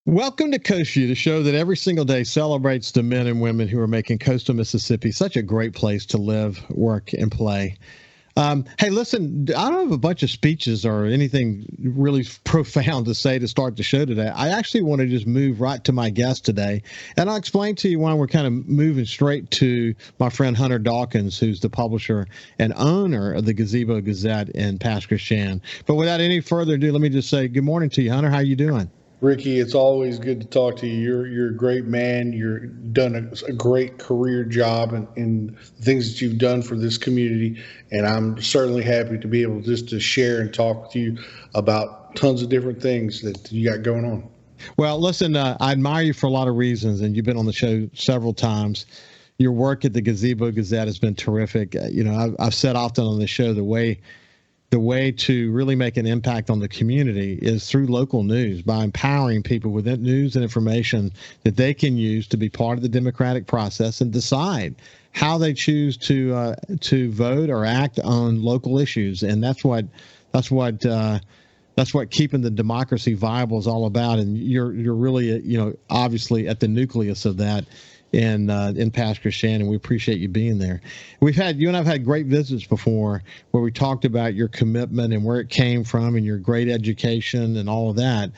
Welcome to Coast Vue, the show that every single day celebrates the men and women who are making coastal Mississippi such a great place to live, work, and play. Hey, listen, I don't have a bunch of speeches or anything really profound to say to start the show today. I actually want to just move right to my guest today, and I'll explain to you why we're kind of moving straight to my friend Hunter Dawkins, who's the publisher and owner of the Gazebo Gazette in Pass Christian. But without any further ado, let me just say good morning to you, Hunter. How you doing? Ricky, it's always good to talk to you. You're a great man. You're done a great career job in things that you've done for this community, and I'm certainly happy to be able just to share and talk with you about tons of different things that you got going on. Well, listen, I admire you for a lot of reasons, and you've been on the show several times. Your work at the Gazebo Gazette has been terrific. I've said often on the show the way to really make an impact on the community is through local news, by empowering people with news and information that they can use to be part of the democratic process and decide how they choose to vote or act on local issues. And that's what keeping the democracy viable is all about. And you're really, obviously at the nucleus of that in Pass Christian, and we appreciate you being there. You and I've had great visits before where we talked about your commitment and where it came from and your great education and all of that.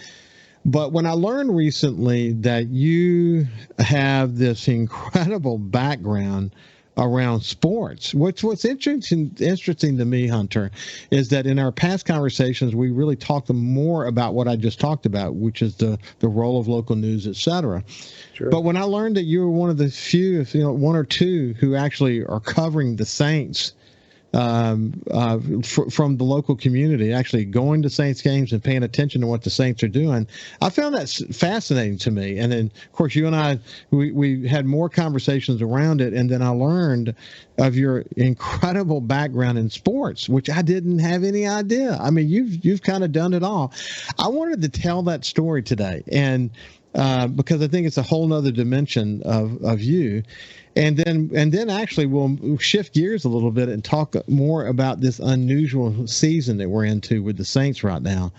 But when I learned recently that you have this incredible background around sports, what's interesting to me, Hunter, is that in our past conversations, we really talked more about what I just talked about, which is the role of local news, et cetera. Sure. But when I learned that you were one of the few, one or two who actually are covering the Saints from the local community, actually going to Saints games and paying attention to what the Saints are doing, I found that fascinating to me. And then, of course, you and I, we had more conversations around it, and then I learned of your incredible background in sports, which I didn't have any idea. I mean, you've kind of done it all. I wanted to tell that story today, and because I think it's a whole nother dimension of you. And then actually we'll shift gears a little bit and talk more about this unusual season that we're into with the Saints right now.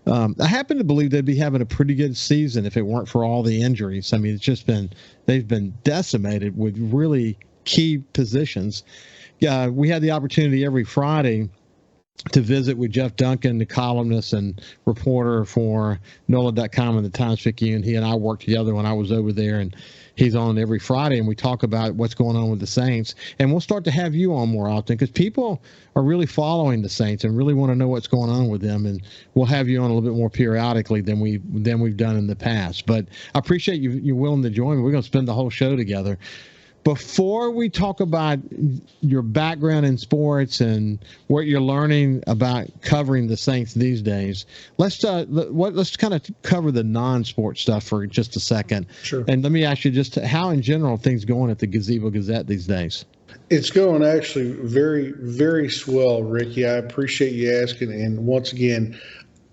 I happen to believe they'd be having a pretty good season if it weren't for all the injuries. I mean, they've been decimated with really key positions. We had the opportunity every Friday to visit with Jeff Duncan, the columnist and reporter for NOLA.com and the Times-Picayune. He and I worked together when I was over there, and he's on every Friday, and we talk about what's going on with the Saints. And we'll start to have you on more often because people are really following the Saints and really want to know what's going on with them. And we'll have you on a little bit more periodically than we've done in the past. But I appreciate you're willing to join me. We're going to spend the whole show together. Before we talk about your background in sports and what you're learning about covering the Saints these days, let's kind of cover the non-sport stuff for just a second. Sure. And let me ask you just how, in general, things going at the Gazebo Gazette these days. It's going actually very, very swell, Ricky. I appreciate you asking. And once again,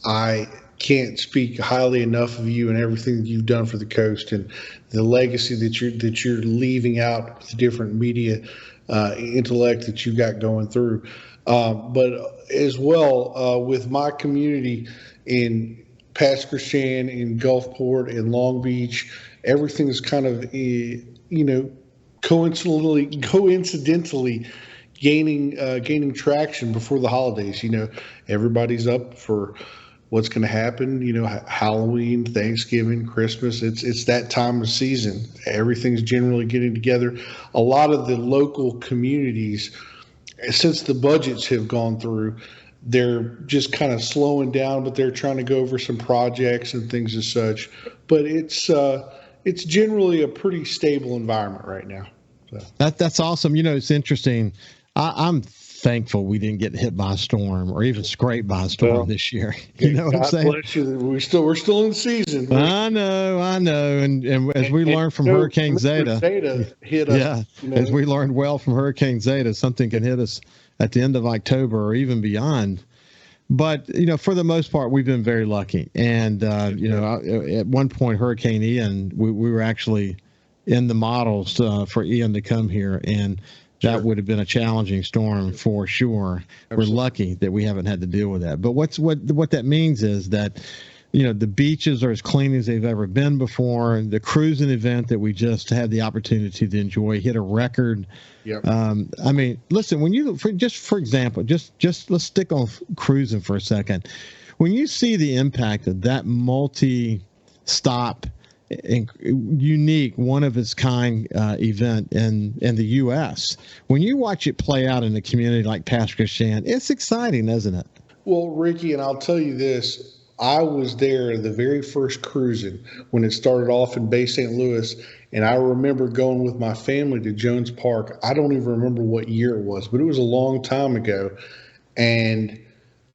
I can't speak highly enough of you and everything that you've done for the Coast and the legacy that you're leaving out with the different media intellect that you got going through. But as well with my community in Pass Christian, in Gulfport, in Long Beach, everything is kind of coincidentally gaining traction before the holidays. Everybody's up for what's going to happen, Halloween, Thanksgiving, Christmas. It's that time of season. Everything's generally getting together. A lot of the local communities, since the budgets have gone through, they're just kind of slowing down, but they're trying to go over some projects and things as such. But it's generally a pretty stable environment right now. So. That's awesome. It's interesting. I'm thankful we didn't get hit by a storm or even scraped by a storm this year. You know what I'm saying? Bless you. We're still in the season. I know. And as we learned from Hurricane Zeta hit us. Yeah. As we learned well from Hurricane Zeta, something can hit us at the end of October or even beyond. But, for the most part, we've been very lucky. And, at one point, Hurricane Ian, we were actually in the models for Ian to come here. And that would have been a challenging storm for sure. Absolutely. We're lucky that we haven't had to deal with that. But what that means is that the beaches are as clean as they've ever been before. The cruising event that we just had the opportunity to enjoy hit a record. Yep. I mean, listen, when for example, just let's stick on cruising for a second. When you see the impact of that multi-stop and unique, one of its kind event in the U.S., when you watch it play out in a community like Pasquishan, it's exciting, isn't it? Well, Ricky, and I'll tell you this. I was there the very first cruising when it started off in Bay St. Louis, and I remember going with my family to Jones Park. I don't even remember what year it was, but it was a long time ago. And,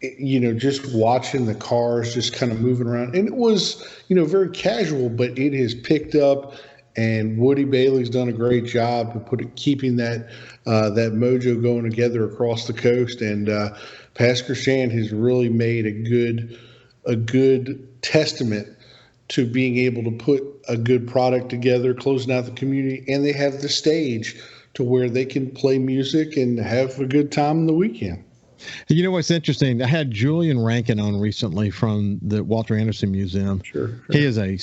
just watching the cars just kind of moving around. And it was, very casual, but it has picked up, and Woody Bailey's done a great job of keeping that mojo going together across the coast. And Pasquishan has really made a good testament to being able to put a good product together, closing out the community, and they have the stage to where they can play music and have a good time on the weekend. You know what's interesting? I had Julian Rankin on recently from the Walter Anderson Museum. Sure. He is a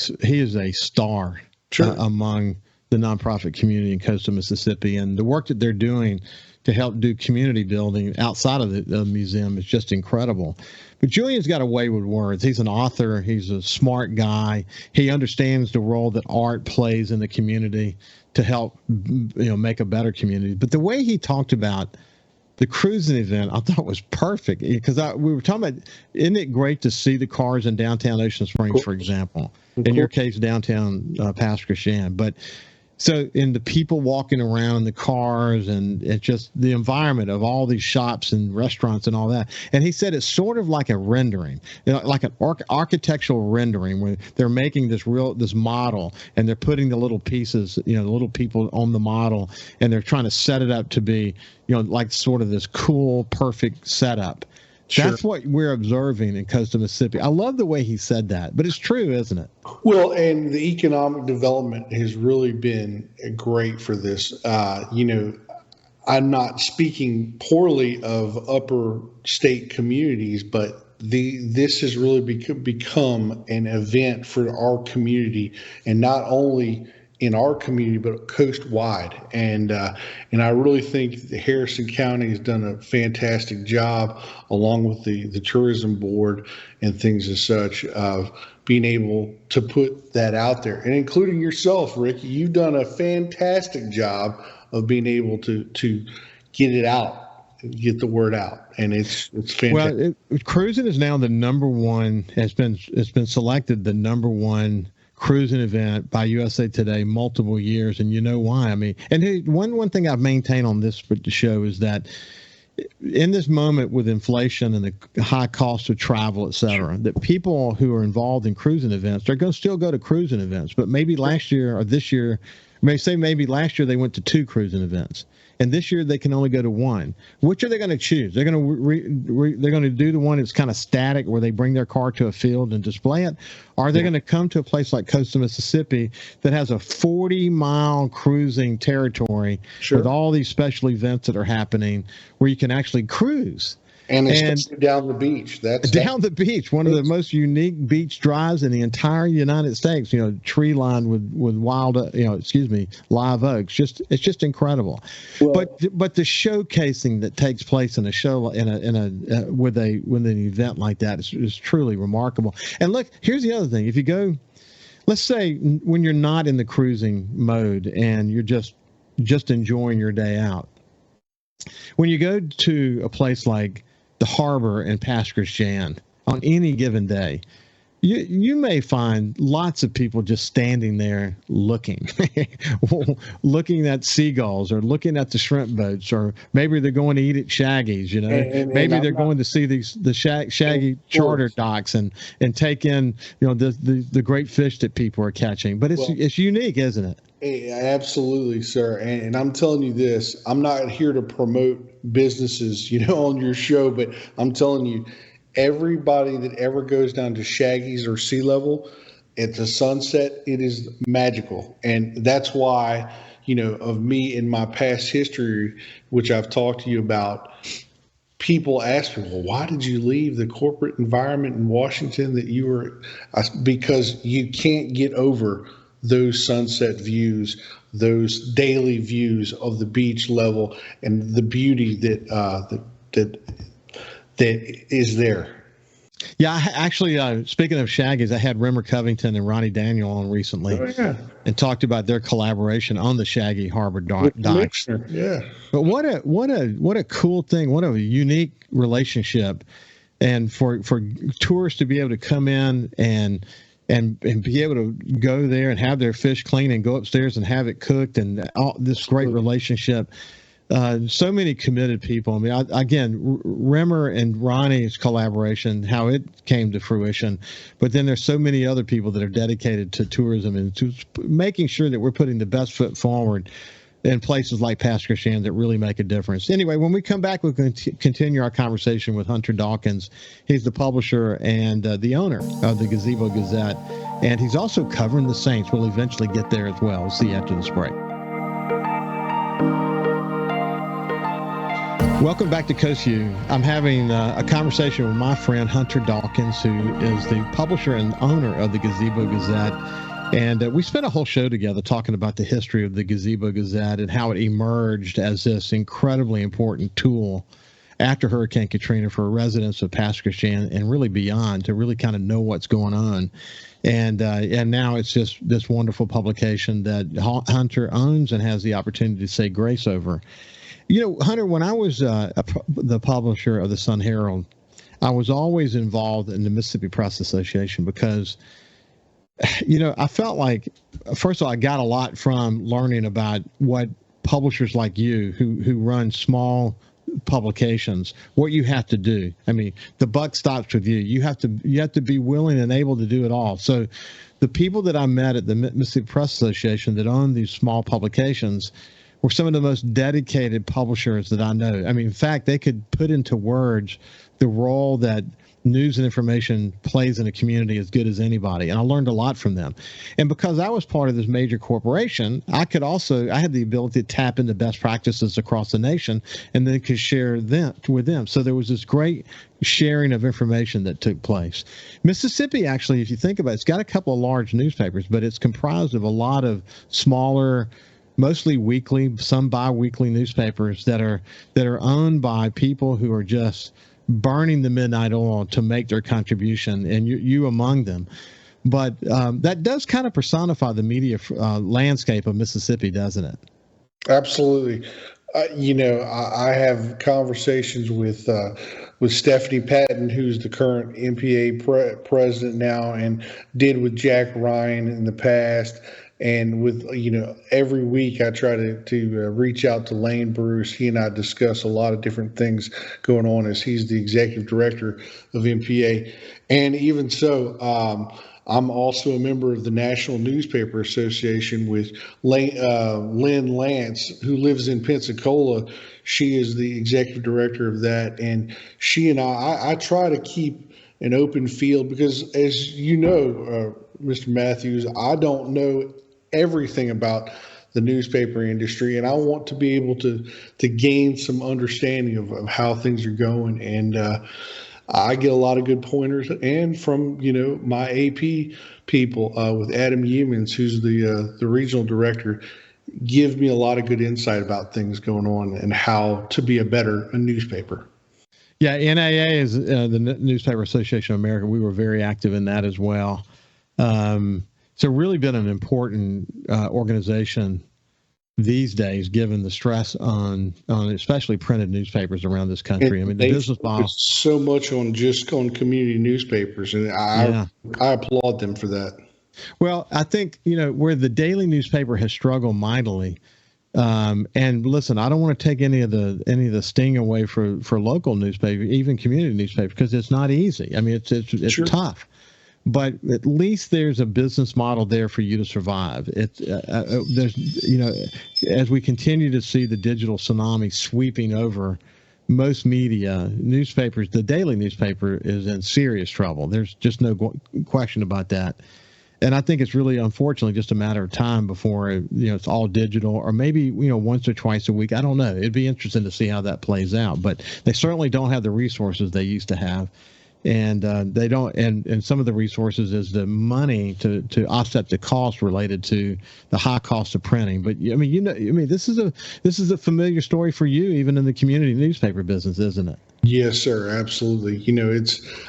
star among the nonprofit community in coastal Mississippi, and the work that they're doing to help do community building outside of the museum is just incredible. But Julian's got a way with words. He's an author. He's a smart guy. He understands the role that art plays in the community to help, make a better community. But the way he talked about the cruising event, I thought was perfect, because we were talking about, isn't it great to see the cars in downtown Ocean Springs, for example? In your case, downtown Pasquishan. But so in the people walking around in the cars, and it's just the environment of all these shops and restaurants and all that. And he said it's sort of like a rendering, like an architectural rendering, where they're making this model, and they're putting the little pieces, the little people on the model, and they're trying to set it up to be, like sort of this cool, perfect setup. Sure. That's what we're observing in coastal Mississippi. I love the way he said that, but it's true, isn't it? Well, and the economic development has really been great for this. I'm not speaking poorly of upper state communities, but this has really become an event for our community, and not only in our community, but coast-wide. And I really think that Harrison County has done a fantastic job, along with the tourism board and things as such, of being able to put that out there. And including yourself, Ricky, you've done a fantastic job of being able to get it out, get the word out. And it's fantastic. Well, cruising is now the number one, it's been selected the number one cruising event by USA Today multiple years, and you know why. I mean, and one thing I've maintained on this show is that in this moment with inflation and the high cost of travel, et cetera, that people who are involved in cruising events, they're going to still go to cruising events, but maybe last year or this year, maybe last year they went to 2 cruising events, and this year they can only go to 1. Which are they going to choose? They're going to do the one that's kind of static, where they bring their car to a field and display it, or are they going to come to a place like coastal Mississippi that has a 40-mile cruising territory with all these special events that are happening, where you can actually cruise? And especially down the beach. Down the beach, one of the most unique beach drives in the entire United States. Tree lined with wild, live oaks. It's just incredible. Well, but the showcasing that takes place in a show with an event like that is truly remarkable. And look, here's the other thing: if you go, let's say when you're not in the cruising mode and you're just enjoying your day out, when you go to a place like the harbor in Pasquishan on any given day, you may find lots of people just standing there looking at seagulls, or looking at the shrimp boats, or maybe they're going to eat at Shaggy's, maybe they're going to see the Shaggy charter docks and take in, the great fish that people are catching. But it's unique, isn't it? Absolutely, sir. And I'm telling you this, I'm not here to promote businesses, on your show, but I'm telling you, everybody that ever goes down to Shaggy's or Sea Level at the sunset, it is magical. And that's why, of me in my past history, which I've talked to you about, people ask me, well, why did you leave the corporate environment in Washington that you were? Because you can't get over those sunset views, those daily views of the beach level, and the beauty that is there. Yeah, actually, speaking of Shaggies, I had Rimmer Covington and Ronnie Daniel on recently, and talked about their collaboration on the Shaggy Harbor docks. Yeah. But what a cool thing! What a unique relationship, and for tourists to be able to come in and be able to go there and have their fish clean and go upstairs and have it cooked, and all this great relationship. So many committed people. I mean, again, Rimmer and Ronnie's collaboration, how it came to fruition, but then there's so many other people that are dedicated to tourism and to making sure that we're putting the best foot forward in places like Pasco Shan that really make a difference. Anyway, when we come back, we're going to continue our conversation with Hunter Dawkins. He's the publisher and the owner of the Gazebo Gazette, and he's also covering the Saints. We'll eventually get there as well. We'll see you after this break. Welcome back to Coast Vue. I'm having a conversation with my friend Hunter Dawkins, who is the publisher and owner of the Gazebo Gazette. And we spent a whole show together talking about the history of the Gazebo Gazette and how it emerged as this incredibly important tool after Hurricane Katrina for residents of Pasco Shan and really beyond to really kind of know what's going on. And now it's just this wonderful publication that Hunter owns and has the opportunity to say grace over. You know, Hunter, when I was the publisher of the Sun Herald, I was always involved in the Mississippi Press Association because, you know, I felt like, first of all, I got a lot from learning about what publishers like you who run small publications, what you have to do. I mean, the buck stops with you. You have to be willing and able to do it all. So the people that I met at the Mississippi Press Association that own these small publications were some of the most dedicated publishers that I know. I mean, in fact, they could put into words the role that news and information plays in a community as good as anybody. And I learned a lot from them. And because I was part of this major corporation, I had the ability to tap into best practices across the nation and then could share them with them. So there was this great sharing of information that took place. Mississippi, actually, if you think about it, it's got a couple of large newspapers, but it's comprised of a lot of smaller, mostly weekly, some bi-weekly newspapers that are owned by people who are just burning the midnight oil to make their contribution, and you among them. But that does kind of personify the media landscape of Mississippi, doesn't it? Absolutely. You know, I have conversations with Stephanie Patton, who's the current MPA president now, and did with Jack Ryan in the past. And with, you know, every week I try to reach out to Lane Bruce. He and I discuss a lot of different things going on as he's the executive director of MPA. And even so, I'm also a member of the National Newspaper Association with Lynn Lance, who lives in Pensacola. She is the executive director of that. And she and I try to keep an open field because, as you know, Mr. Matthews, I don't know everything about the newspaper industry, and I want to be able to gain some understanding of how things are going. And I get a lot of good pointers, and from, you know, my AP people with Adam Yeomans, who's the regional director, give me a lot of good insight about things going on and how to be a newspaper. Yeah, NAA is the Newspaper Association of America. We were very active in that as well. So really been an important organization these days, given the stress on especially printed newspapers around this country. I mean, the business model so much on community newspapers, and I applaud them for that. Well, I think, you know, where the daily newspaper has struggled mightily. And listen, I don't want to take any of the sting away for local newspaper, even community newspapers, because it's not easy. I mean, it's sure. Tough. But at least there's a business model there for you to survive. There's, you know, as we continue to see the digital tsunami sweeping over most media, newspapers, the daily newspaper is in serious trouble. There's just no question about that. And I think it's really, unfortunately, just a matter of time before it's all digital, or maybe once or twice a week. I don't know. It'd be interesting to see how that plays out. But they certainly don't have the resources they used to have, and they don't. And some of the resources is the money to offset the cost related to the high cost of printing. But this is a familiar story for you, even in the community newspaper business, isn't it? Yes, sir. Absolutely.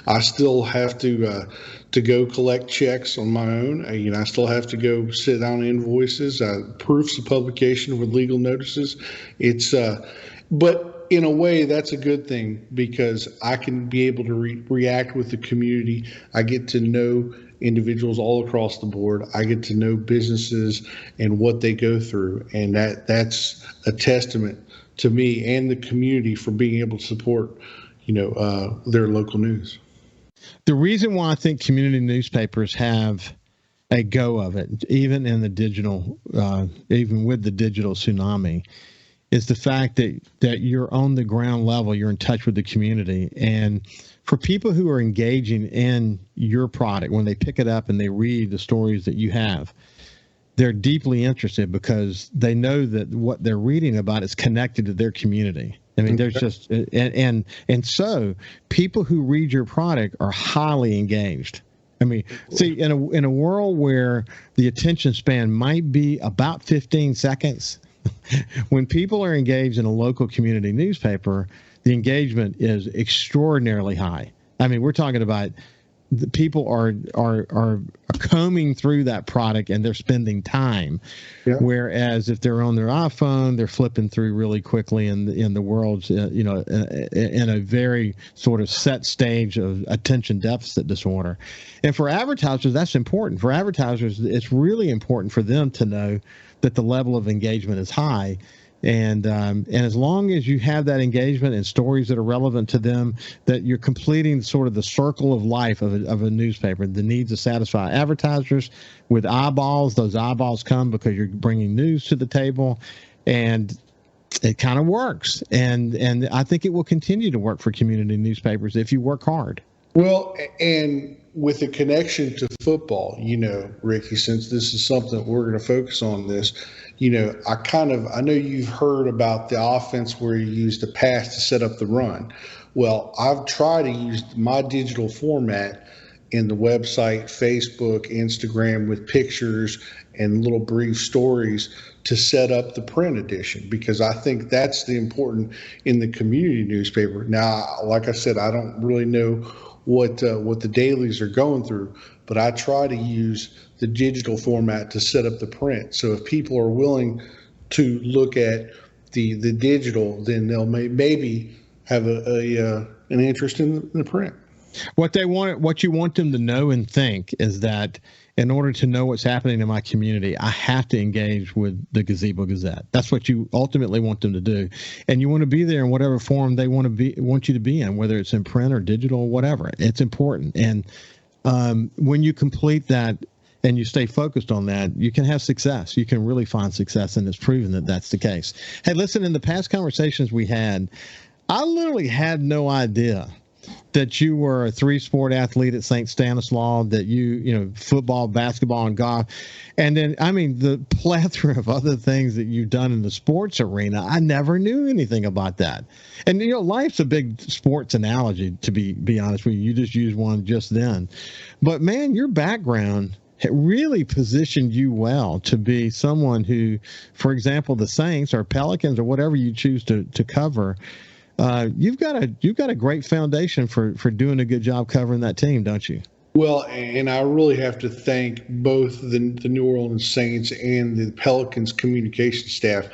I still have to go collect checks on my own. I still have to go sit down invoices, proofs of publication with legal notices. But in a way, that's a good thing because I can be able to react with the community. I get to know individuals all across the board. I get to know businesses and what they go through, and that's a testament to me and the community for being able to support, their local news. The reason why I think community newspapers have a go of it, even in the digital, even with the digital tsunami, is the fact that you're on the ground level, you're in touch with the community. And for people who are engaging in your product, when they pick it up and they read the stories that you have, they're deeply interested because they know that what they're reading about is connected to their community. I mean, there's just and so people who read your product are highly engaged. I mean, see, in a world where the attention span might be about 15 seconds, when people are engaged in a local community newspaper, the engagement is extraordinarily high. I mean, we're talking about the people are combing through that product and they're spending time. Yeah. Whereas if they're on their iPhone, they're flipping through really quickly in the world's, in a very sort of set stage of attention deficit disorder. And for advertisers, that's important. For advertisers, it's really important for them to know that the level of engagement is high. And as long as you have that engagement and stories that are relevant to them, that you're completing sort of the circle of life of a newspaper, the need to satisfy advertisers with eyeballs. Those eyeballs come because you're bringing news to the table, and it kind of works. And I think it will continue to work for community newspapers if you work hard. Well, and with a connection to football, Ricky, since this is something we're going to focus on this, I know you've heard about the offense where you use the pass to set up the run. Well, I've tried to use my digital format in the website, Facebook, Instagram with pictures and little brief stories to set up the print edition, because I think that's the important in the community newspaper. Now, like I said, I don't really know what the dailies are going through, but I try to use the digital format to set up the print. So if people are willing to look at the digital, then they'll maybe have an interest in the print. What you want them to know and think is that in order to know what's happening in my community, I have to engage with the Gazebo Gazette. That's what you ultimately want them to do. And you want to be there in whatever form they want you to be in, whether it's in print or digital or whatever. It's important. And when you complete that and you stay focused on that, you can have success. You can really find success, and it's proven that that's the case. Hey, listen, in the past conversations we had, I literally had no idea that you were a 3-sport athlete at St. Stanislaus, that you football, basketball, and golf. And then, the plethora of other things that you've done in the sports arena, I never knew anything about that. And, life's a big sports analogy, to be honest with you. You just used one just then. But, man, your background really positioned you well to be someone who, for example, the Saints or Pelicans or whatever you choose to cover, you've got a great foundation for doing a good job covering that team, don't you? Well, and I really have to thank both the New Orleans Saints and the Pelicans communication staff.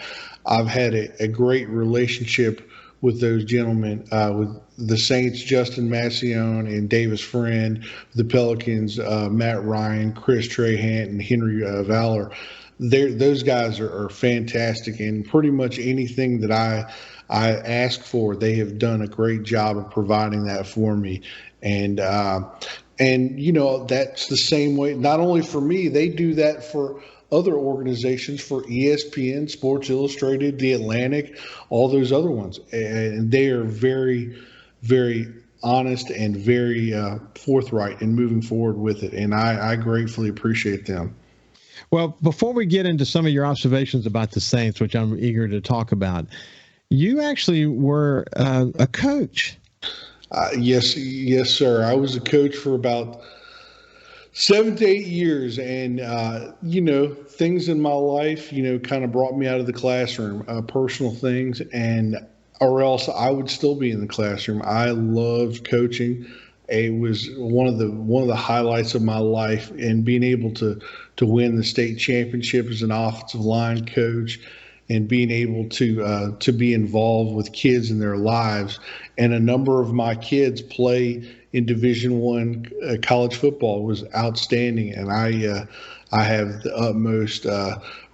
I've had a great relationship with those gentlemen, with the Saints, Justin Massione and Davis Friend, the Pelicans, Matt Ryan, Chris Trahant, and Henry Valor. Those guys are fantastic, and pretty much anything that I ask for, they have done a great job of providing that for me. And that's the same way, not only for me, they do that for other organizations, for ESPN, Sports Illustrated, The Atlantic, all those other ones. And they are very, very honest and very forthright in moving forward with it. And I gratefully appreciate them. Well, before we get into some of your observations about the Saints, which I'm eager to talk about, you actually were a coach. Yes, sir. I was a coach for about 7 to 8 years, and things in my life, kind of brought me out of the classroom, personal things, or else I would still be in the classroom. I loved coaching. It was one of the highlights of my life, and being able to win the state championship as an offensive line coach, and being able to be involved with kids in their lives. And a number of my kids play in Division I college football. Was outstanding, and I have the utmost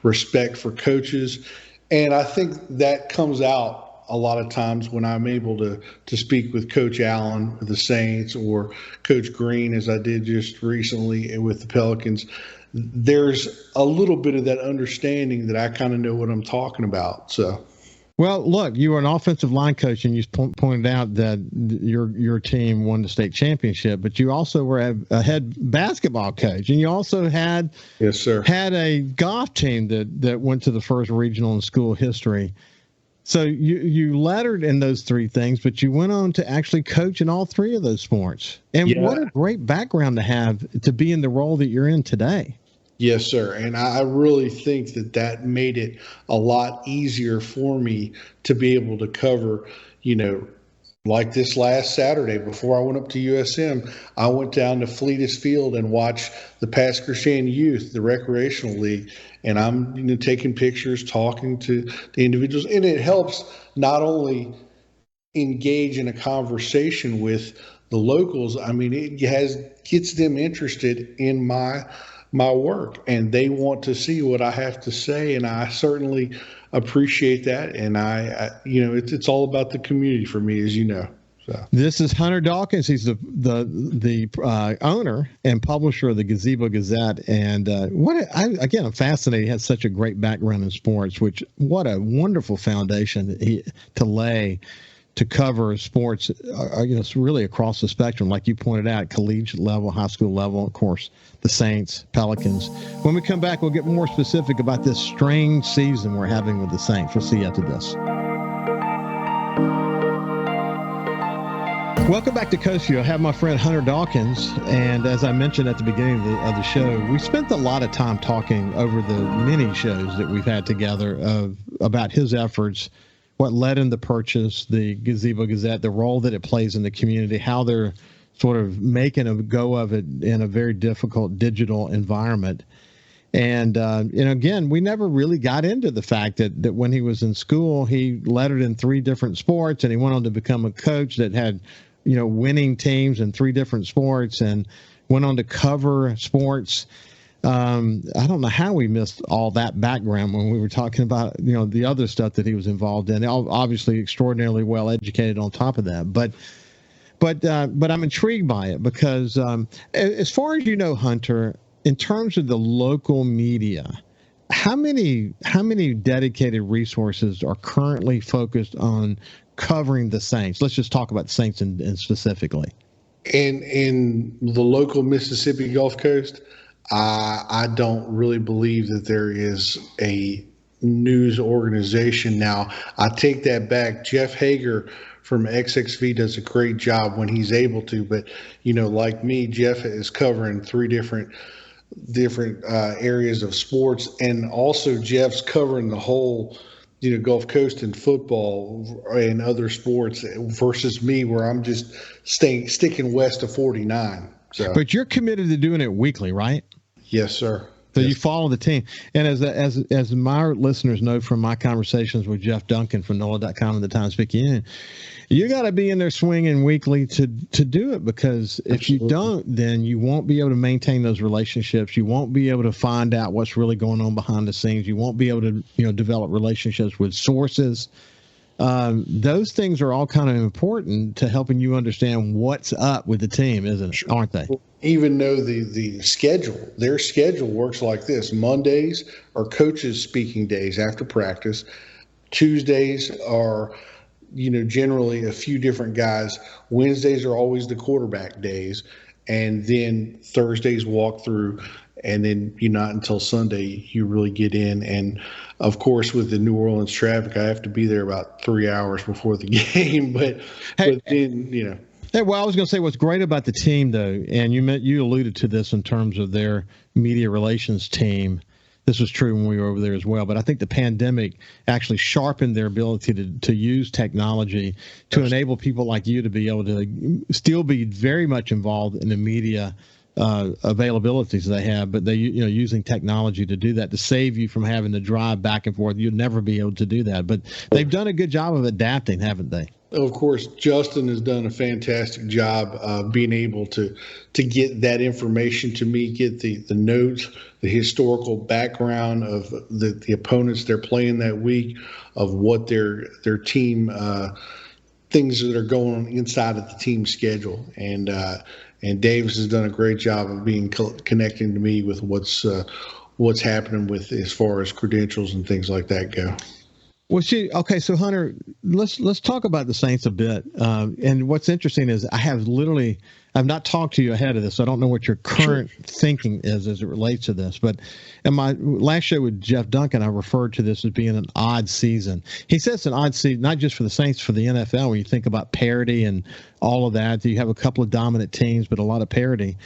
respect for coaches, and I think that comes out a lot of times when I'm able to speak with Coach Allen with the Saints, or Coach Green, as I did just recently with the Pelicans. There's a little bit of that understanding that I kind of know what I'm talking about. So, well, look, you were an offensive line coach, and you pointed out that your team won the state championship, but you also were a head basketball coach, and you also had yes, sir, had a golf team that went to the first regional in school history. So you lettered in those three things, but you went on to actually coach in all three of those sports. And what a great background to have to be in the role that you're in today. Yes, sir. And I really think that made it a lot easier for me to be able to cover, like this last Saturday before I went up to USM, I went down to Fleetus Field and watched the Pasquershane Youth, the recreational league, and I'm taking pictures, talking to the individuals, and it helps not only engage in a conversation with the locals. I mean, it gets them interested in my work, and they want to see what I have to say, and I certainly appreciate that. And it's all about the community for me, as you know. So. This is Hunter Dawkins. He's the owner and publisher of the Gazebo Gazette, and I'm fascinated. He has such a great background in sports. What a wonderful foundation to lay to cover sports, really across the spectrum, like you pointed out, collegiate level, high school level, of course, the Saints, Pelicans. When we come back, we'll get more specific about this strange season we're having with the Saints. We'll see you after this. Welcome back to Coast Vue. I have my friend Hunter Dawkins, and as I mentioned at the beginning of the show, we spent a lot of time talking over the many shows that we've had together about his efforts, what led him to purchase the Gazebo Gazette, the role that it plays in the community, how they're sort of making a go of it in a very difficult digital environment. And, again, we never really got into the fact that when he was in school, he lettered in 3 different sports, and he went on to become a coach that had, winning teams in 3 different sports, and went on to cover sports. I don't know how we missed all that background when we were talking about, the other stuff that he was involved in. Obviously extraordinarily well educated on top of that. But I'm intrigued by it because as far as Hunter, in terms of the local media, how many dedicated resources are currently focused on covering the Saints? Let's just talk about the Saints and specifically. In the local Mississippi Gulf Coast, I don't really believe that there is a news organization now. I take that back. Jeff Hager from XXV does a great job when he's able to, but like me, Jeff is covering 3 different areas of sports, and also Jeff's covering the whole Gulf Coast in football and other sports versus me, where I'm just sticking west of 49. So. But you're committed to doing it weekly, right? Yes, sir. So you follow the team. And as my listeners know from my conversations with Jeff Duncan from NOLA.com and the Times-Picayune, you got to be in there swinging weekly to do it, because if you don't, then you won't be able to maintain those relationships. You won't be able to find out what's really going on behind the scenes. You won't be able to develop relationships with sources. Those things are all kind of important to helping you understand what's up with the team, aren't they? Even though their schedule works like this. Mondays are coaches' speaking days after practice. Tuesdays are generally a few different guys. Wednesdays are always the quarterback days, and then Thursdays walk through, and then not until Sunday you really get in. And of course, with the New Orleans traffic, I have to be there about 3 hours before the game. But then Hey, well, I was going to say what's great about the team, though, and you alluded to this in terms of their media relations team. This was true when we were over there as well. But I think the pandemic actually sharpened their ability to use technology to enable people like you to be able to still be very much involved in the media availabilities they have, but they using technology to do that, to save you from having to drive back and forth. You'd never be able to do that. But they've done a good job of adapting, haven't they? Of course, Justin has done a fantastic job being able to get that information to me, get the notes, the historical background of the opponents they're playing that week, of what their team things that are going on inside of the team schedule, and Davis has done a great job of being connecting to me with what's happening with as far as credentials and things like that go. Well, okay. So Hunter, let's talk about the Saints a bit. And what's interesting is I've not talked to you ahead of this, so I don't know what your current thinking is as it relates to this. But in my last show with Jeff Duncan, I referred to this as being an odd season. He says it's an odd season, not just for the Saints, for the NFL. When you think about parity and all of that, you have a couple of dominant teams, but a lot of parity.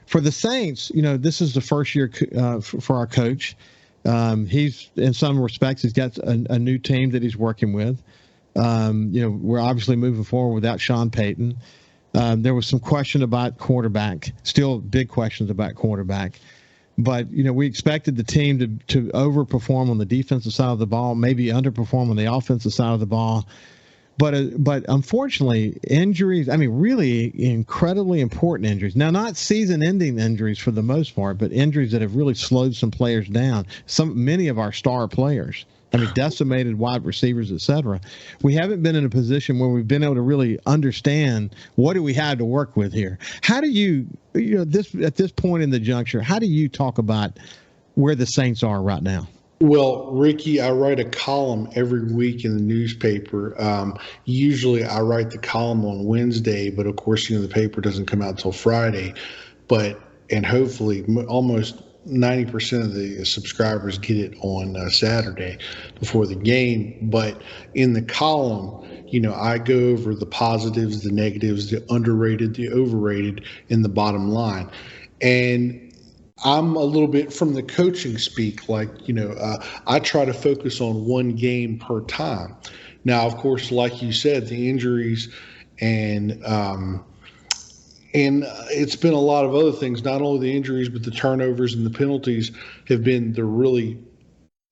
For the Saints, this is the first year for our coach. He's, in some respects, he's got a new team that he's working with. We're obviously moving forward without Sean Payton. There was some question about quarterback, still big questions about quarterback. But, we expected the team to overperform on the defensive side of the ball, maybe underperform on the offensive side of the ball. But unfortunately, injuries, really incredibly important injuries. Now, not season-ending injuries for the most part, but injuries that have really slowed some players down. Many of our star players, decimated wide receivers, et cetera. We haven't been in a position where we've been able to really understand what do we have to work with here. How do you, at this point in the juncture, how do you talk about where the Saints are right now? Well, Ricky, I write a column every week in the newspaper. Usually I write the column on Wednesday, but of course, the paper doesn't come out until Friday. And hopefully almost 90% of the subscribers get it on Saturday before the game. But in the column, I go over the positives, the negatives, the underrated, the overrated, and the bottom line. And I'm a little bit from the coaching speak, I try to focus on one game per time. Now, of course, like you said, the injuries and it's been a lot of other things, not only the injuries, but the turnovers and the penalties have been the really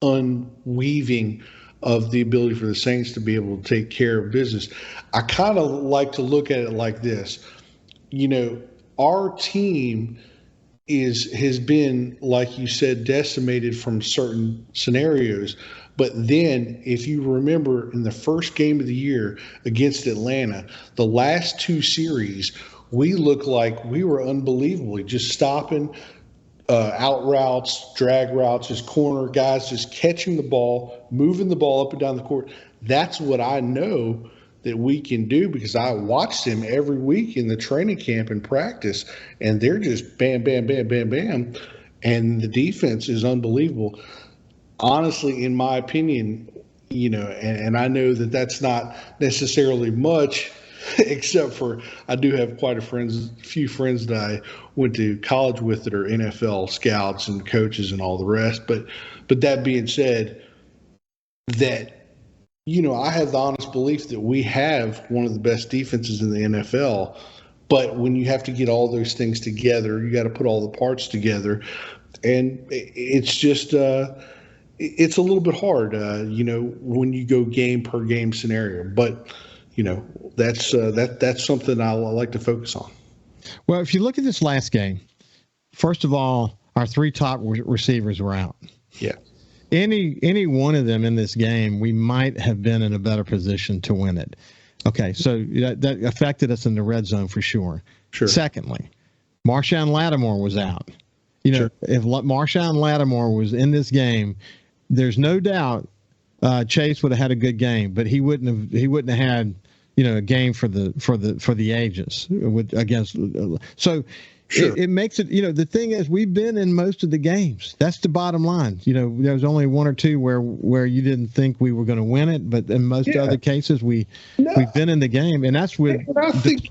unweaving of the ability for the Saints to be able to take care of business. I kind of like to look at it like this. Our team has been, like you said, decimated from certain scenarios. But then, if you remember, in the first game of the year against Atlanta, the last two series, we looked like we were unbelievably just stopping out routes, drag routes, just corner guys, just catching the ball, moving the ball up and down the court. That's what I know that we can do, because I watch them every week in the training camp and practice, and they're just bam, bam, bam, bam, bam. And the defense is unbelievable. Honestly, in my opinion, and I know that that's not necessarily much, except for I do have quite a few friends that I went to college with that are NFL scouts and coaches and all the rest. But that being said, that I have the honest belief that we have one of the best defenses in the NFL. But when you have to get all those things together, you got to put all the parts together, and it's just it's a little bit hard, when you go game per game scenario. But that's something I like to focus on. Well, if you look at this last game, first of all, our three top receivers were out. Yeah. Any one of them in this game, we might have been in a better position to win it. Okay, so that affected us in the red zone for sure. Sure. Secondly, Marshawn Lattimore was out. Sure. If Marshawn Lattimore was in this game, there's no doubt Chase would have had a good game, but he wouldn't have had, a game for the ages against. So Sure. it makes it, the thing is, we've been in most of the games. That's the bottom line. There was only one or two where you didn't think we were going to win it, but in most other cases, we've been in the game, and that's with. I think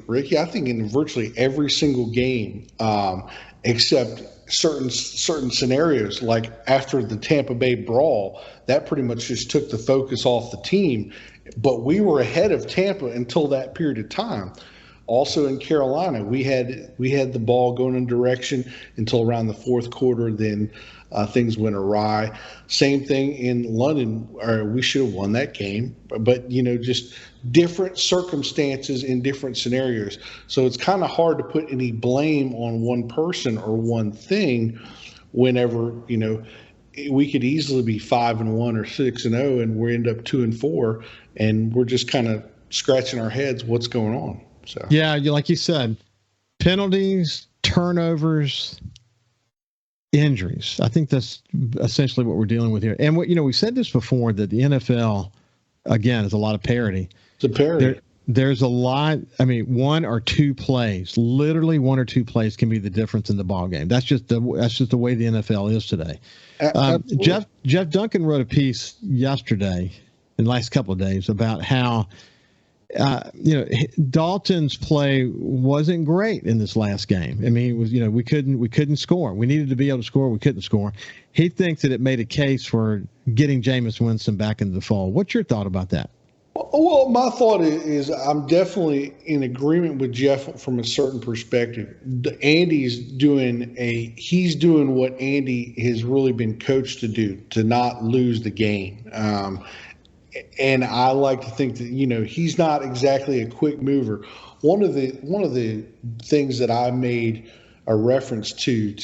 Ricky, I think in virtually every single game, except certain scenarios, like after the Tampa Bay brawl, that pretty much just took the focus off the team. But we were ahead of Tampa until that period of time. Also in Carolina, we had the ball going in direction until around the fourth quarter. Then things went awry. Same thing in London. We should have won that game, but just different circumstances in different scenarios. So it's kind of hard to put any blame on one person or one thing. Whenever we could easily be 5-1 or 6-0, and we end up 2-4, and we're just kind of scratching our heads. What's going on? So yeah, like you said, penalties, turnovers, injuries. I think that's essentially what we're dealing with here. And we said this before, that the NFL, again, is a lot of parity. It's a parity. There's a lot. I mean, one or two plays, literally one or two plays, can be the difference in the ball game. That's just the way the NFL is today. Jeff Duncan wrote a piece yesterday, in the last couple of days, about how Dalton's play wasn't great in this last game. I mean, it was, we couldn't score. We needed to be able to score. We couldn't score. He thinks that it made a case for getting Jameis Winston back into the fold. What's your thought about that? Well, my thought is I'm definitely in agreement with Jeff from a certain perspective. Andy's he's doing what Andy has really been coached to do, to not lose the game. And I like to think that he's not exactly a quick mover. One of the things that I made a reference to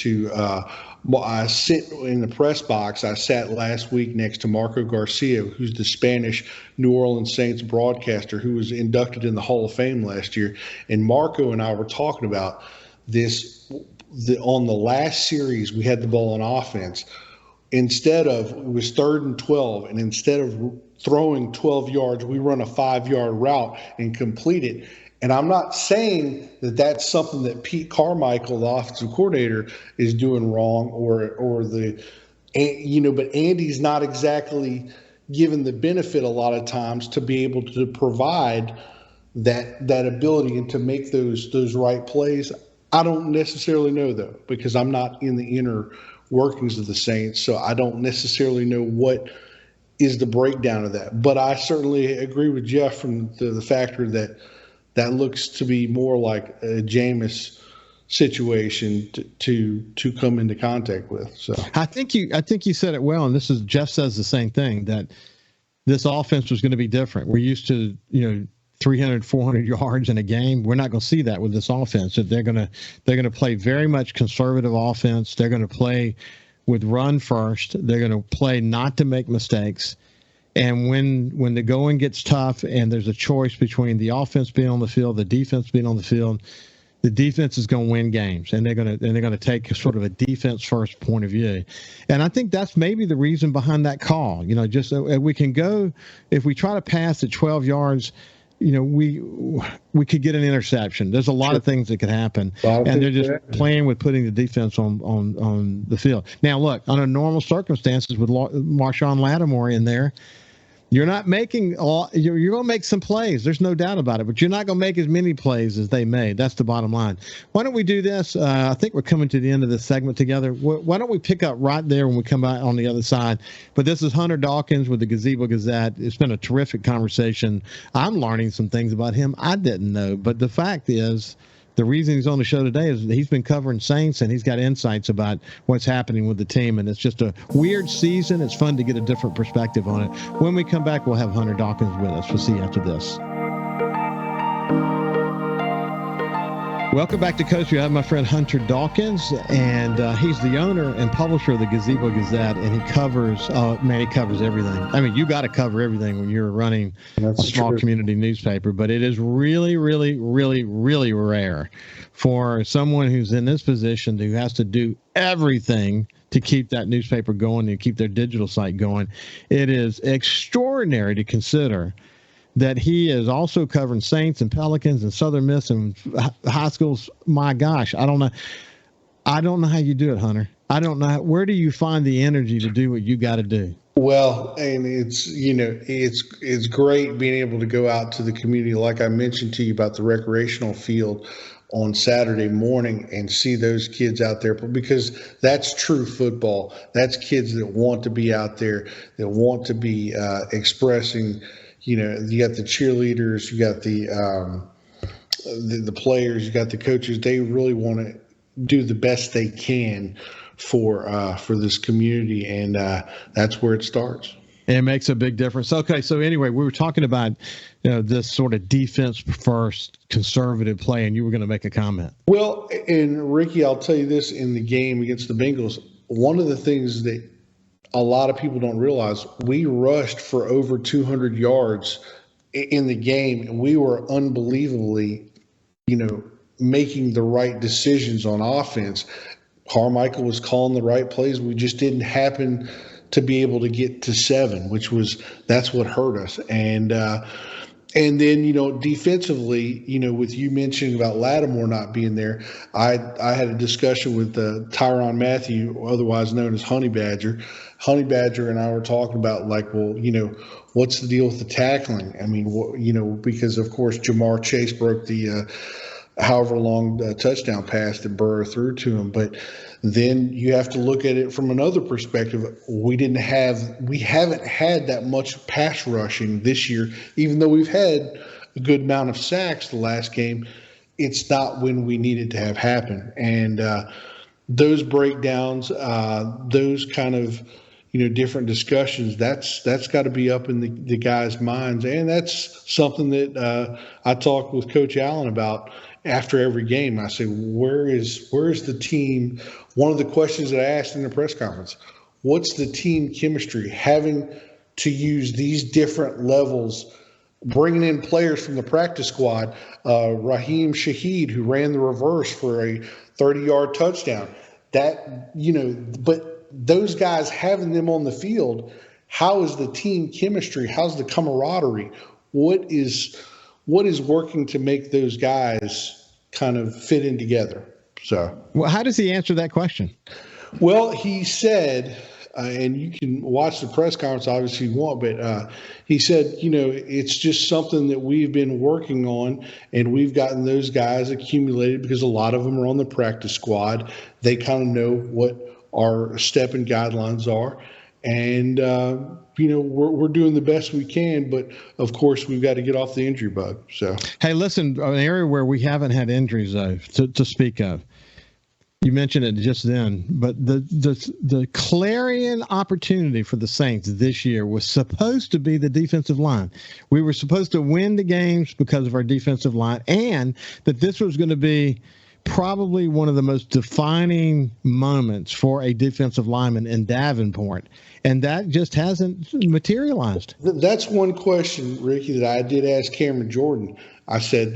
I sit in the press box. I sat last week next to Marco Garcia, who's the Spanish New Orleans Saints broadcaster who was inducted in the Hall of Fame last year. And Marco and I were talking about this. On the last series, we had the ball on offense. It was 3rd and 12, and instead of throwing 12 yards, we run a 5-yard route and complete it. And I'm not saying that that's something that Pete Carmichael, the offensive coordinator, is doing wrong, but Andy's not exactly given the benefit a lot of times to be able to provide that ability and to make those right plays. I don't necessarily know, though, because I'm not in the inner workings of the Saints, so I don't necessarily know what is the breakdown of that. But I certainly agree with Jeff from the factor that looks to be more like a Jameis situation to come into contact with. So I think you said it well, and Jeff says the same thing, that this offense was going to be different. We're used to 300, 400 yards in a game. We're not going to see that with this offense. They're going to play very much conservative offense. They're going to play with run first. They're going to play not to make mistakes. And when the going gets tough and there's a choice between the offense being on the field, the defense being on the field, the defense is going to win games, and they're going to take sort of a defense first point of view. And I think that's maybe the reason behind that call. Just we can go, if we try to pass at 12 yards, we could get an interception. There's a lot of things that could happen, and they're just playing with putting the defense on the field. Now, look, under normal circumstances with Marshawn Lattimore in there, you're not making you're going to make some plays. There's no doubt about it, but you're not going to make as many plays as they made. That's the bottom line. Why don't we do this? I think we're coming to the end of this segment together. Why don't we pick up right there when we come out on the other side? But this is Hunter Dawkins with the Gazebo Gazette. It's been a terrific conversation. I'm learning some things about him I didn't know, but the fact is, the reason he's on the show today is that he's been covering Saints, and he's got insights about what's happening with the team. And it's just a weird season. It's fun to get a different perspective on it. When we come back, we'll have Hunter Dawkins with us. We'll see you after this. Welcome back to Coast Vue. I have my friend Hunter Dawkins, and he's the owner and publisher of the Gazebo Gazette, and he covers everything. I mean, you got to cover everything when you're running a small community newspaper, but it is really, really, really, really rare for someone who's in this position who has to do everything to keep that newspaper going and keep their digital site going. It is extraordinary to consider that he is also covering Saints and Pelicans and Southern Miss and high schools. My gosh, I don't know how you do it, Hunter. I don't know. Where do you find the energy to do what you got to do? Well, and it's great being able to go out to the community, like I mentioned to you about the recreational field on Saturday morning, and see those kids out there, because that's true football. That's kids that want to be out there, that want to be expressing. You got the cheerleaders, you got the players, you got the coaches. They really want to do the best they can for this community, and that's where it starts. It makes a big difference. Okay, so anyway, we were talking about this sort of defense first conservative play, and you were going to make a comment. Well, and Ricky, I'll tell you this: in the game against the Bengals, one of the things that a lot of people don't realize, we rushed for over 200 yards in the game, and we were unbelievably, making the right decisions on offense. Carmichael was calling the right plays. We just didn't happen to be able to get to 7, that's what hurt us. And then, defensively, with you mentioning about Lattimore not being there, I had a discussion with Tyrann Mathieu, otherwise known as Honey Badger. Honey Badger and I were talking about, what's the deal with the tackling? I mean, because, of course, Jamar Chase broke the however long touchdown pass that Burrow threw to him. But then you have to look at it from another perspective. We haven't had that much pass rushing this year, even though we've had a good amount of sacks the last game. It's not when we need it to have happen. And those breakdowns, those kind of different discussions, that's got to be up in the guys' minds. And that's something that I talked with Coach Allen about after every game. I say, where is the team? One of the questions that I asked in the press conference, what's the team chemistry? Having to use these different levels, bringing in players from the practice squad, Raheem Shaheed, who ran the reverse for a 30-yard touchdown. But those guys, having them on the field, how is the team chemistry? How's the camaraderie? What is working to make those guys kind of fit in together? So, well, how does he answer that question? Well, he said, and you can watch the press conference obviously you want, but he said, it's just something that we've been working on, and we've gotten those guys accumulated because a lot of them are on the practice squad. They kind of know what our step and guidelines are. And, we're doing the best we can, but of course we've got to get off the injury bug. So, hey, listen, an area where we haven't had injuries though to speak of. You mentioned it just then, but the clarion opportunity for the Saints this year was supposed to be the defensive line. We were supposed to win the games because of our defensive line, and that this was going to be probably one of the most defining moments for a defensive lineman in Davenport, and that just hasn't materialized. That's one question, Ricky, that I did ask Cameron Jordan. I said,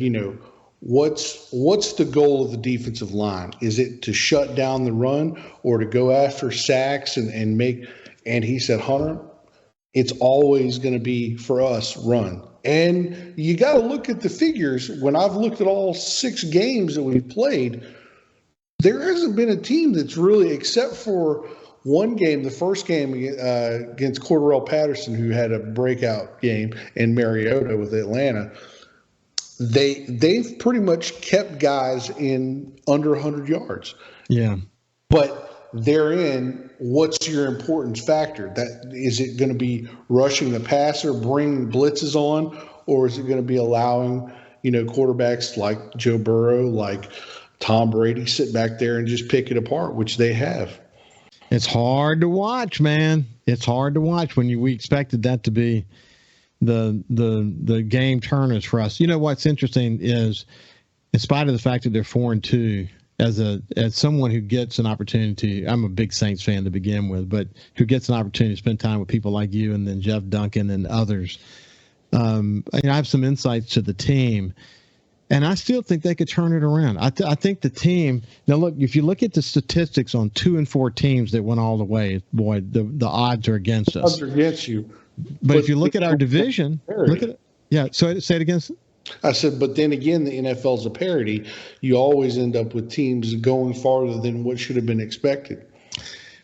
what's the goal of the defensive line? Is it to shut down the run or to go after sacks and make? And he said, Hunter, it's always going to be for us run. And you got to look at the figures. When I've looked at all 6 games that we've played, there hasn't been a team that's really, except for one game, the first game against Cordarrelle Patterson, who had a breakout game, and Mariota with Atlanta, they've pretty much kept guys in under 100 yards. Yeah. But therein, what's your importance factor? That is it going to be rushing the passer, bringing blitzes on, or is it going to be allowing quarterbacks like Joe Burrow, like Tom Brady, sit back there and just pick it apart, which they have? It's hard to watch, man. It's hard to watch when we expected that to be the game turners for us. What's interesting is, in spite of the fact that they're 4-2. As someone who gets an opportunity, I'm a big Saints fan to begin with, but who gets an opportunity to spend time with people like you and then Jeff Duncan and others, I have some insights to the team. And I still think they could turn it around. I think the team now look. If you look at the statistics on 2 and 4 teams that went all the way, boy, the odds are against us. Odds are against you. But if you look at our division, look at it. Yeah. So say it again. I said, but then again, the NFL's a parity. You always end up with teams going farther than what should have been expected.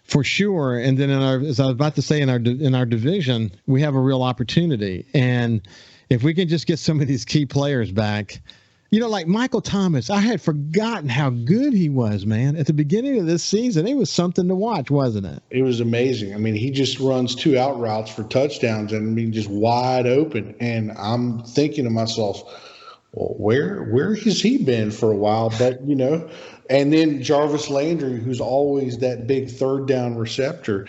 For sure. And then as I was about to say, in our division, we have a real opportunity. And if we can just get some of these key players back, like Michael Thomas, I had forgotten how good he was, man. At the beginning of this season, it was something to watch, wasn't it? It was amazing. I mean, he just runs 2 out routes for touchdowns and just wide open. And I'm thinking to myself, well, where has he been for a while? But, and then Jarvis Landry, who's always that big 3rd down receptor,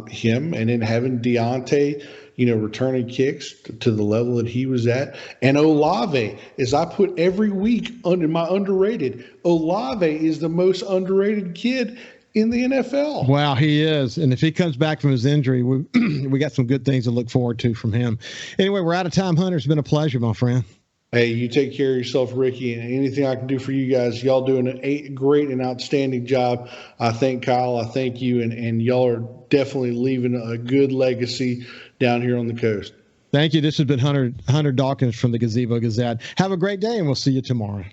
him, and then having Deontay, returning kicks to the level that he was at. And Olave, as I put every week under my underrated, Olave is the most underrated kid in the NFL. Wow, he is. And if he comes back from his injury, we got some good things to look forward to from him. Anyway, we're out of time, Hunter. It's been a pleasure, my friend. Hey, you take care of yourself, Ricky, and anything I can do for you guys, y'all doing a great and outstanding job. I thank Kyle. I thank you, and y'all are definitely leaving a good legacy down here on the coast. Thank you. This has been Hunter Dawkins from the Gazebo Gazette. Have a great day, and we'll see you tomorrow.